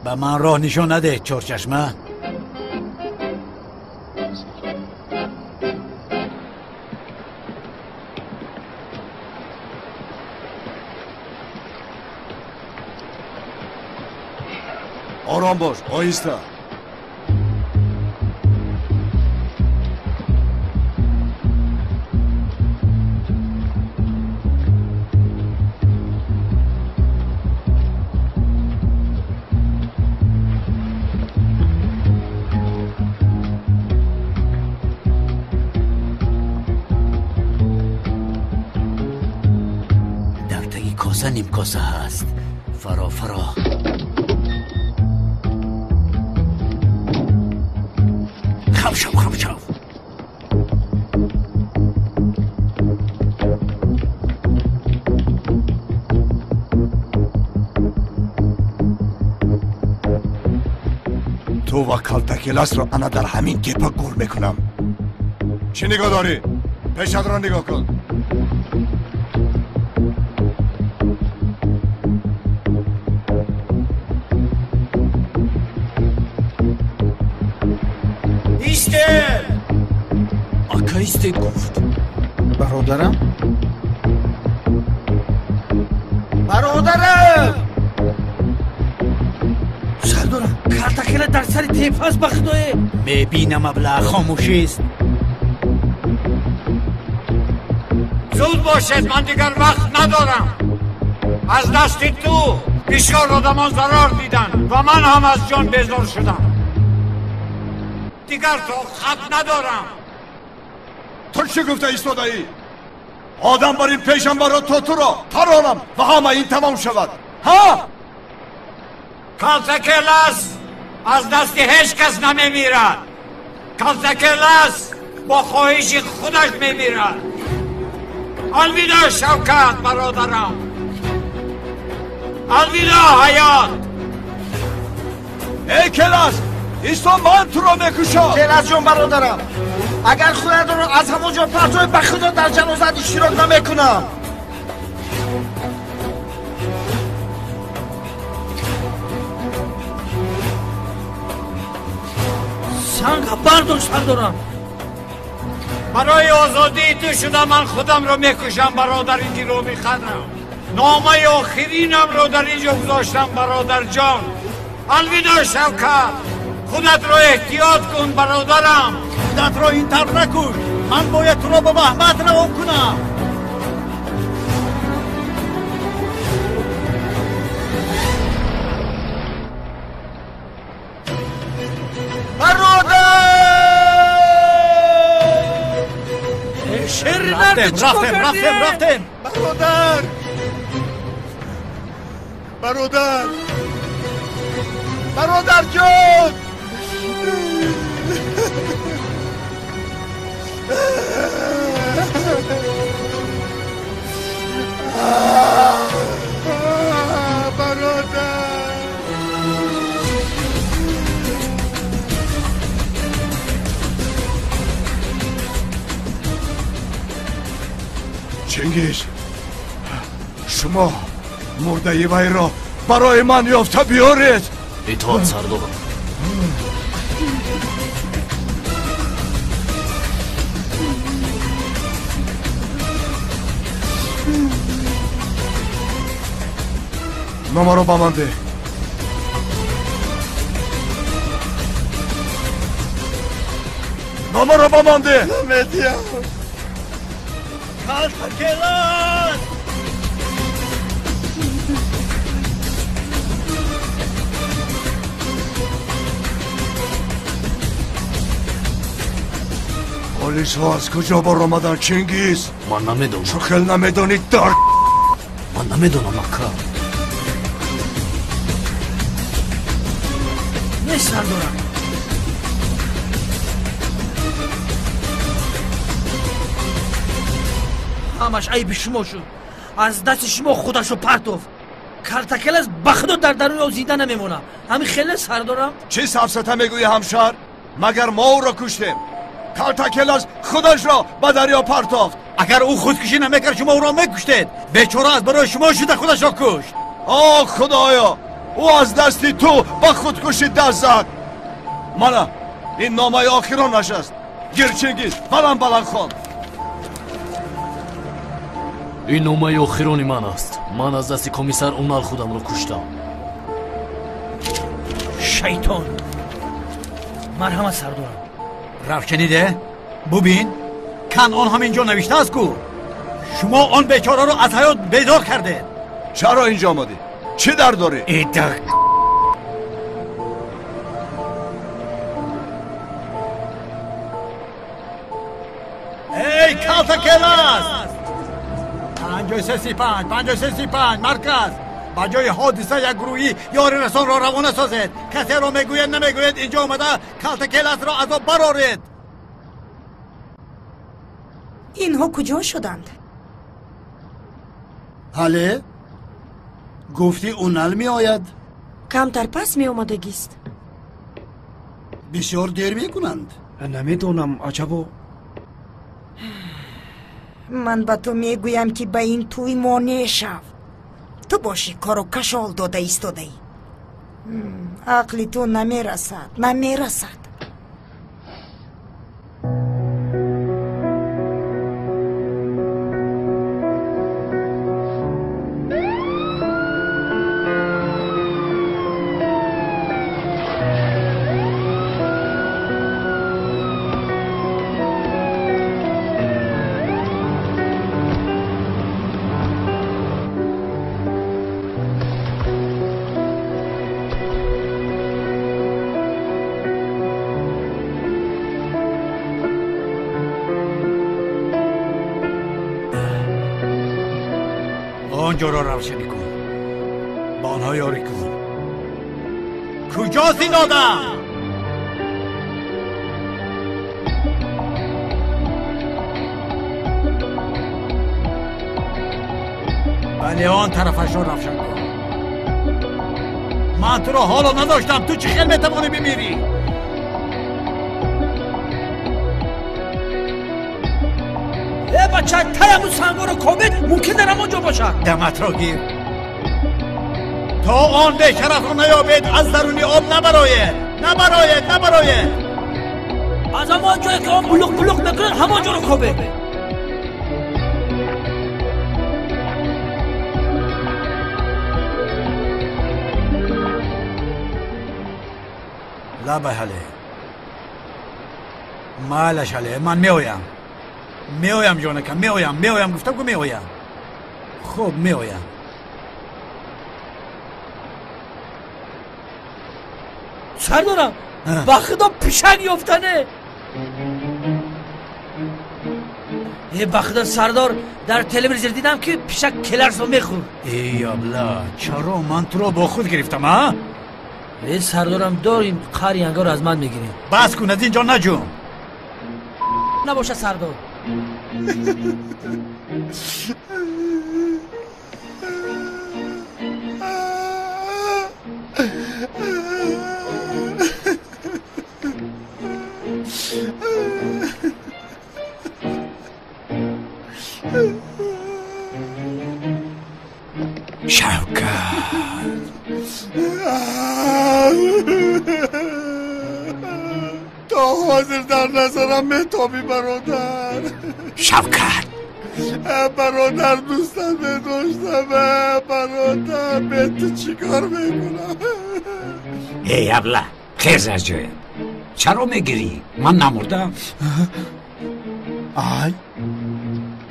Speaker 13: به من راه نشان نده چارچشمه.
Speaker 3: آرام باش، آهسته.
Speaker 13: دلتگی کاسه نیم کاسه هست. فرا خم شو
Speaker 3: تو و کالتکلس رو انا در همین تپه گور میکنم. چی نگاه داری؟ پیشت را نگاه کن.
Speaker 4: ایستید گفت
Speaker 11: برادرم
Speaker 6: سردارم کارتکل در سر تیپ هست به خدای.
Speaker 13: میبینم ابله خاموشیست.
Speaker 3: زود باشد، من دیگر وقت ندارم. از دست تو بسیار آدمان ضرر دیدن و من هم از جان بیزار شدم. دیگر طاقت ندارم.
Speaker 14: تو چه گفته ایستاده ای؟ آدم بریم پیشم را تو را ترانم و همه این تمام شود. ها؟
Speaker 3: کالتکلس از دست هیچ کس نمیمیرد. کالتکلس با خواهش خودش میمیرد. الوداع شوکت برادرم. الوداع حیات.
Speaker 14: ای کلاس، ایستا من تو را میکشم.
Speaker 11: کلاس جون برادرم، اگر خودت رو از همونجا پرتوی به خدا در جنازت اشتراک نمیکنم.
Speaker 6: سنگ برداشت سردارم.
Speaker 3: برای آزادی تو شده من خودم رو میکشم برادر، اینجی رو میخدم. نامه آخرینم رو در اینجا گذاشتم برادر جان. الوداع شوکت، خودت رو احتیاط کن برادرم.
Speaker 13: خودت رو این طرف نکش. من باید تو رو به محمد روان کنم.
Speaker 6: رفتم.
Speaker 14: برادر جان. چنگیز، شما مرده وی را برای من یافته بیارید.
Speaker 4: اطاعت سردار.
Speaker 14: نامه رو به من ده. نامه رو به من ده.
Speaker 11: نمیدیم.
Speaker 13: کالتکلس.
Speaker 14: پلیس ها از کجا بار آمدن چنگیز؟
Speaker 4: من نمیدونم.
Speaker 14: چو خیل نمیدونید در
Speaker 4: من نمیدونم اکا.
Speaker 6: نه سردارم. همش عیب شما شد. از دست شما خودشو پرتوف. کالتکلس به خدا در درون او زنده نمیمونه. همین خیلی سردارم.
Speaker 14: چی سفسطه میگوی همشهر؟ مگر ما او را کشتیم؟ کالتکلس خودش را به دریا پرتافت.
Speaker 13: اگر او خودکشی نمیکرد شما او را میکشتید. بیچاره از برای شما شده خودش را کشت.
Speaker 14: آه خدایا، او از دستی تو به خودکشی دست زد. منم این نامه آخرانش است. گیر چنگیز، بلند خان.
Speaker 4: این نامه آخرانی من است. من از دست کمیسر اونال خودم رو کشتم.
Speaker 6: شیطان. مرحمت سردارم.
Speaker 13: رفت شنیده؟ ببین کنعان همینجا نوشته است کو. شما آن بیچاره رو از حیات بیدار کرده.
Speaker 14: چرا اینجا آمدی؟ چی در داری؟
Speaker 13: ایدک. ای کالتکلس، 5335 مرکز. با جای حادثه یک گروهی یاری رسان را روانه سازید. کسی را میگوید نمیگوید اینجا آمده کالتکلس را از آب برارید.
Speaker 1: اینها کجا شدند؟
Speaker 12: حاله؟ گفتی اونال می آید؟
Speaker 8: کمتر پس می آمدگیست.
Speaker 12: بسیار دیر می کنند.
Speaker 11: نمیدونم، عجبا.
Speaker 1: من به تو میگویم که به این توی ما نشو. تو باشی کارو کشال داده ایستاده ای. عقلی تو نمیرسد.
Speaker 13: آنجا را روشنی کن با آنها یاری کن کجاست این آدم؟ بله آن طرفش را روشن کن من تو را حالا نداشتم تو چی خیلی میتوانی بمیری؟
Speaker 6: بچه تایمون سنگار کامل ممکن در همونجا باشد
Speaker 13: دمت را گیر تا آن به شرف را نیابید از درونی آب نبراید
Speaker 6: از همان جایی که آن بلوک میکنن همانجا رو کامل
Speaker 13: لا بحاله مالش علیه من میایم جانکم میایم گفتم که میایم خوب میایم
Speaker 6: سردارم بخدا پیشنگ افتنه بخدا سردار در تلویزیون دیدم که پیشک کلرز رو میخور
Speaker 13: ای ابلا چرا من تو رو با خود گرفتم ها؟
Speaker 6: سردارم داریم قری انگار از من میگیریم
Speaker 13: بس کن از اینجا نجوم
Speaker 6: نباشه سردار
Speaker 11: تا حاضر در نظرم مهتابی برادر
Speaker 13: شوکت
Speaker 11: برادر دوستم بداشتم برادر به تو چیکار میکنم
Speaker 2: ای ابله خیز از جوی چرا میگیری؟ من نمردم
Speaker 11: آی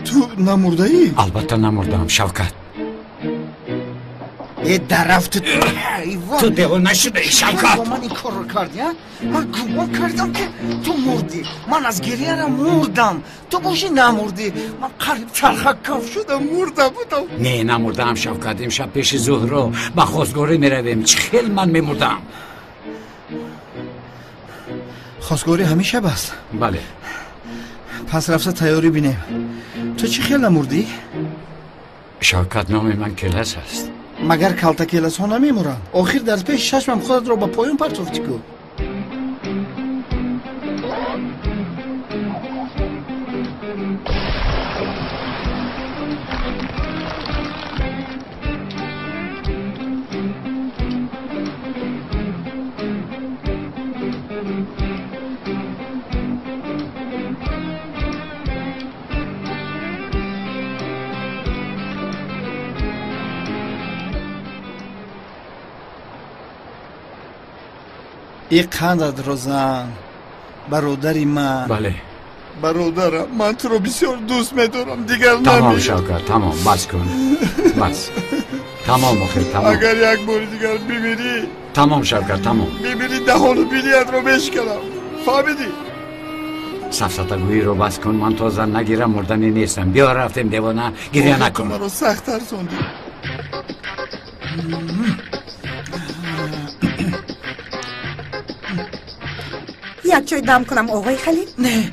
Speaker 11: تو نمرده ای؟
Speaker 2: البته نمردم شوکت
Speaker 11: در رفت
Speaker 2: تو دیوانه شده ای شوکت
Speaker 11: من این کار رو کردی من گمان کردم که تو مردی من از گریه را مردم تو باشی نمردی من قریب چرخک کف شدم مرده بودم
Speaker 2: نه نمردم شوکت امشب پیش زهرا با خواستگاری میرویم چه خیلی من میمردم
Speaker 11: خواستگاری همیشه بست
Speaker 2: بله
Speaker 11: پس رفته تیاری بینیم تو چی خیلی نمردی؟
Speaker 2: شوکت نام من کلس است
Speaker 11: مگر کلتا کلس ها نمیمورن آخر در پیش چشمم خودت را با پایون پرتافتی کو ای قندت رو زن برادری من
Speaker 2: بله
Speaker 11: برادرم من تو رو بسیار دوست میدارم دیگر
Speaker 2: تمام
Speaker 11: نمیرم
Speaker 2: شوکت تمام بس کن بس تمام مخیر تمام
Speaker 11: اگر یک بار دیگر بمیری
Speaker 2: تمام شوکت تمام
Speaker 11: بمیری دهان و بیلیت رو بشکنم فهمیدی؟
Speaker 2: سفسطگویی رو بس کن من تازه نگیرم مردنی نیستم بیا رفتیم دیوانه گریه نکن
Speaker 11: من رو سخت ترسوندی
Speaker 1: یک چای دم کنم آقای خلیل؟
Speaker 11: نه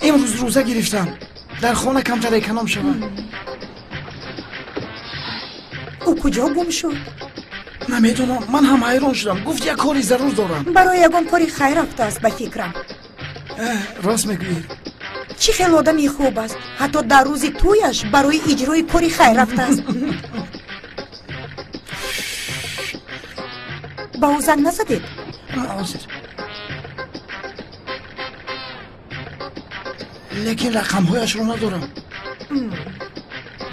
Speaker 11: امروز روزه گرفتم در خانه کمتر اکنام شدم
Speaker 1: او کجا گم شد؟
Speaker 11: نمیدونم من هم حیران شدم گفت یک کاری ضرور دارم
Speaker 1: برای یگان کاری خیر رفته است به فکرم
Speaker 11: راست میگویی
Speaker 1: چی خیلی آدمی خوب است حتی در روز تویش برای اجرای کاری خیر رفته است با او زنگ نزدید؟
Speaker 11: حاضر لیکن رقم هایش رو ندارم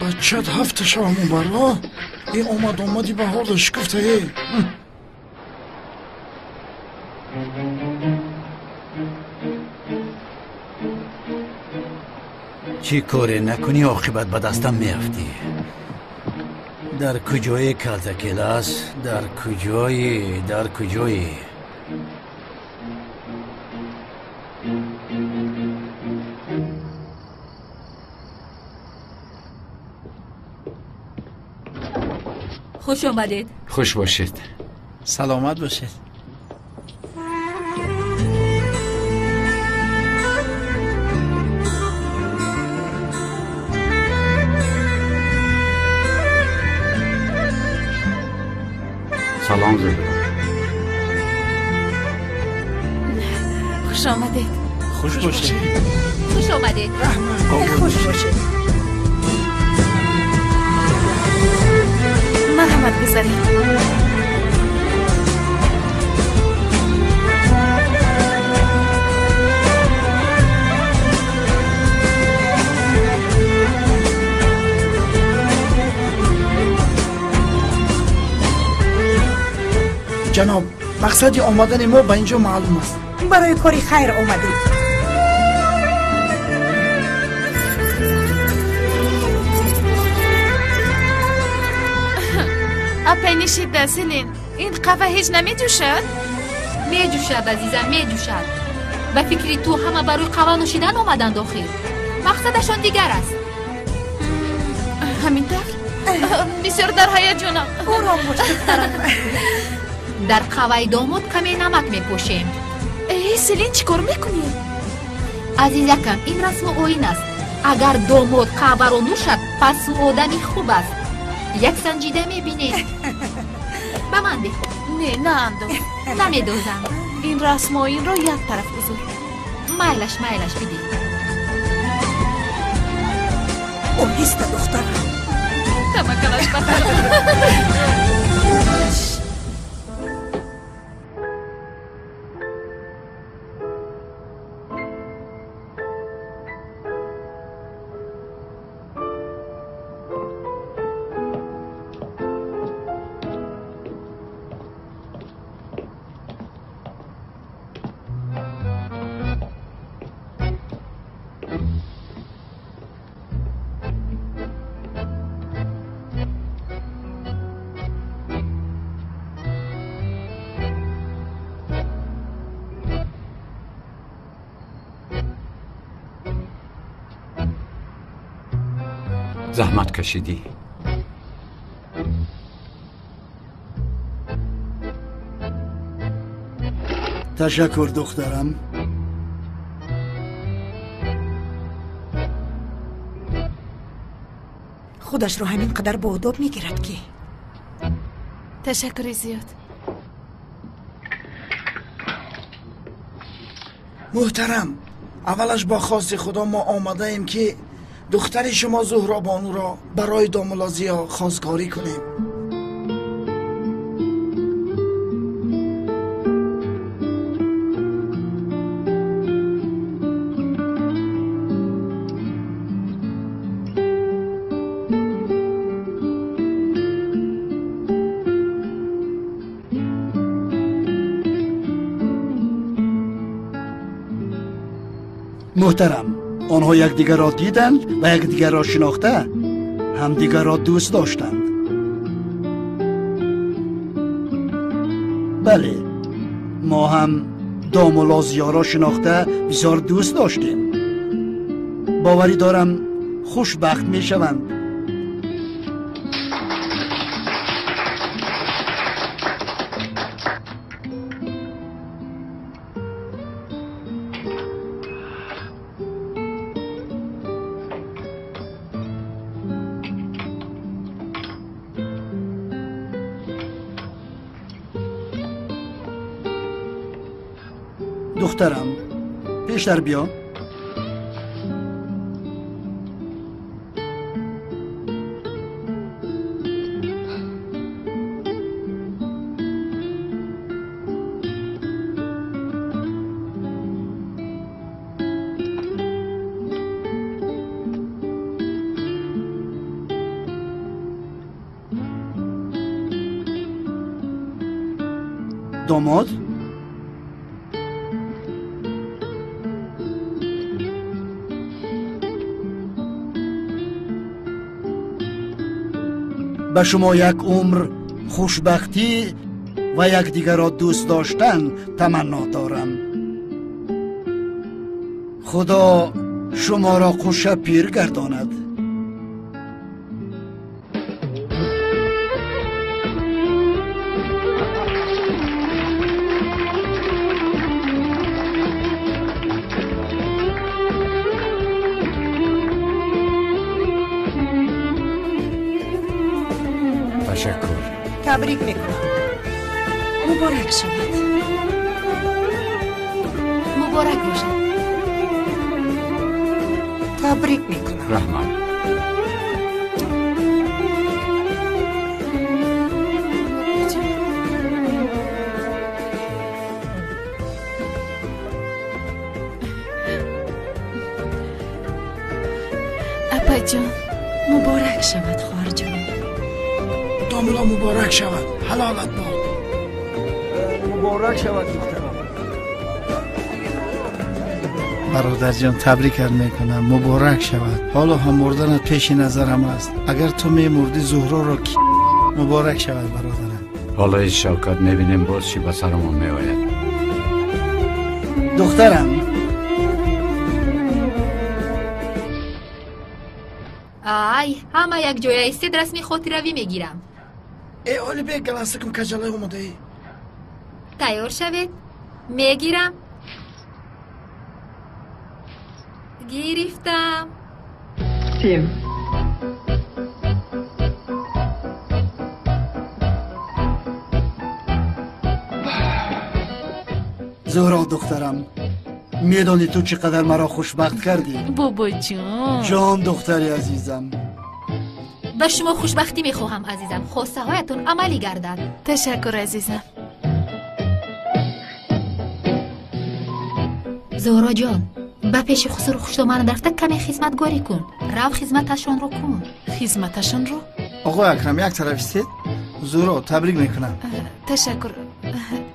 Speaker 11: بچت هفت شامون برا این آمدی بهار داشت گفته
Speaker 13: چی کاری نکنی عاقبت به دستم میافتی در کجای کلتا کلاس در کجای
Speaker 10: خوش آمدید.
Speaker 2: خوش باشید.
Speaker 12: سلامت باشید.
Speaker 2: سلام زهرا.
Speaker 5: خوش آمدید.
Speaker 12: خوش باشید.
Speaker 10: خوش آمدید.
Speaker 1: خوش باشید.
Speaker 5: مرحمت گذارید.
Speaker 12: جناب مقصد آمدن ما به اینجا معلوم است.
Speaker 1: برای کاری خیر آمدید.
Speaker 5: اپی نشید سلین. این قهوه هیچ نمی جوشد؟
Speaker 10: می جوشد عزیزم، می جوشد. به فکری تو همه برای قهوه نوشیدن آمدن داخل. مقصدشان دیگر است.
Speaker 5: همینطور؟ بسیار در هیجانم.
Speaker 1: آرام باشید.
Speaker 10: در قهوه داماد کمی نمک می پوشیم.
Speaker 5: سلین چی کار میکنی؟
Speaker 10: عزیزکم این رسم و آیین است. اگر داماد قهوه رو نوشد پس او آدمی خوب است. یک سنجیده میبینید. به من ده.
Speaker 5: نه انداز.
Speaker 10: نمیدوزم.
Speaker 5: این رسم و آیین رو یک طرف بذار.
Speaker 10: مایلش بدید.
Speaker 1: اوهیست دختر.
Speaker 5: تمکلش بخیر.
Speaker 2: زحمت کشیدی.
Speaker 12: تشکر دخترم.
Speaker 1: خودش رو همین قدر با ادب میگیرد که.
Speaker 5: تشکر زیاد.
Speaker 12: محترم، اولش با خواست خدا ما آمده ایم که دختر شما زهرا بانو را برای دامولازیا خواستگاری کنیم. محترم، آنها یکدیگر را دیدند و یکدیگر را شناخته همدیگر را دوست داشتند. بله، ما هم دامولازیا را شناخته بسیار دوست داشتیم. باوری دارم خوشبخت می شوند. دخترم پیشتر بیا. داماد به شما یک عمر خوشبختی و یکدیگر را دوست داشتن تمنا دارم. خدا شما را خوش پیر گرداند.
Speaker 2: تشکر.
Speaker 1: تبریک میکنم.
Speaker 8: مبارک شود.
Speaker 10: مبارک باشد.
Speaker 1: تبریک میکنم.
Speaker 2: رحمان.
Speaker 5: اپا جان
Speaker 8: مبارک شود خواهر جان.
Speaker 12: داملا مبارک شود. حلالت باد.
Speaker 9: مبارک شود دخترم.
Speaker 11: برادر جان تبریک میکنم. مبارک شود. حالا هم مردنت پیش نظرم است. اگر تو میمردی زهرا را کی مبارک شود برادرم.
Speaker 2: حالا این شوکت میبینیم باز چی به سرمون میآید.
Speaker 12: دخترم
Speaker 10: آی همه یک جای ایستید رسمی خاطروی میگیرم.
Speaker 12: ای اولی به گلاسکم کجاله اومده ای.
Speaker 10: تیار شوید میگیرم. گرفتم.
Speaker 8: تیم
Speaker 12: زهرا دخترم، میدانی تو چقدر مرا خوشبخت کردی؟
Speaker 5: بابا جان.
Speaker 12: جان دختری عزیزم.
Speaker 10: به شما خوشبختی میخواهم عزیزم. خواسته هایتون عملی گردد.
Speaker 5: تشکر عزیزم.
Speaker 10: زهرا جان به پیش خسرو خوشتومن درفته کمی خدمتگاری کن. رو خدمتشان رو کن.
Speaker 5: خدمتشان رو؟
Speaker 11: آقای اکرم یک طرف استید. زهرا تبریک میکنم.
Speaker 5: تشکر.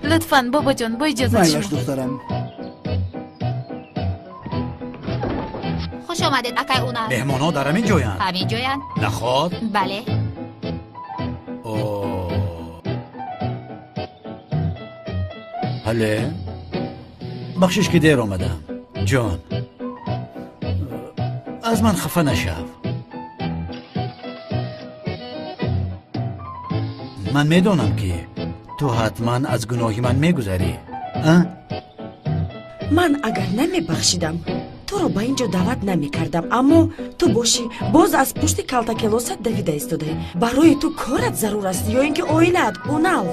Speaker 5: لطفاً بابا جان با اجازه
Speaker 12: میلاش
Speaker 5: شما.
Speaker 12: دخترم.
Speaker 10: خوش آمدید اکای اونا.
Speaker 13: مهمان ها در همین جوین؟
Speaker 10: همین جوین؟
Speaker 13: نخواد؟
Speaker 10: بله.
Speaker 13: حله بخشش که دیر آمدم جان. از من خفه نشو. من میدونم که تو حتما از گناهی من میگذری.
Speaker 8: من اگر نمی بخشیدم تو رو با اینجا دعوت نمی کردم، اما تو باشی باز از پشت کلتا کلوست دویده ایستاده. برای تو کارت ضرور است یا اینکه اویلت اونال.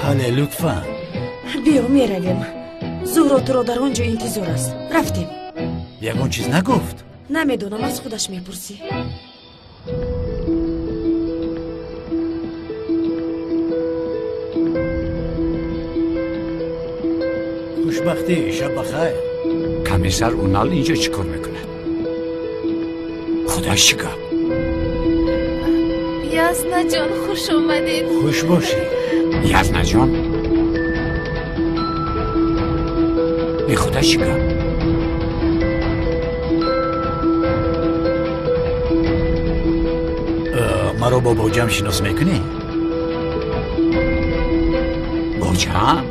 Speaker 13: حله لطفا
Speaker 8: بیا میرویم. زهرا تو رو در اونجا انتظار است. رفتیم.
Speaker 13: یکون چیز نگفت؟
Speaker 8: نمیدونم، از خودش میپرسی.
Speaker 13: خوشبختی. شب بخیر.
Speaker 2: کمیسر اونال اینجا چیکار میکنه؟ خدا شکر.
Speaker 5: یاسنا جان خوش اومدید.
Speaker 13: خوش باشی.
Speaker 2: یاسنا جان به خدا شکر.
Speaker 13: مرا با بوجم شناس میکنی؟
Speaker 2: بوجم؟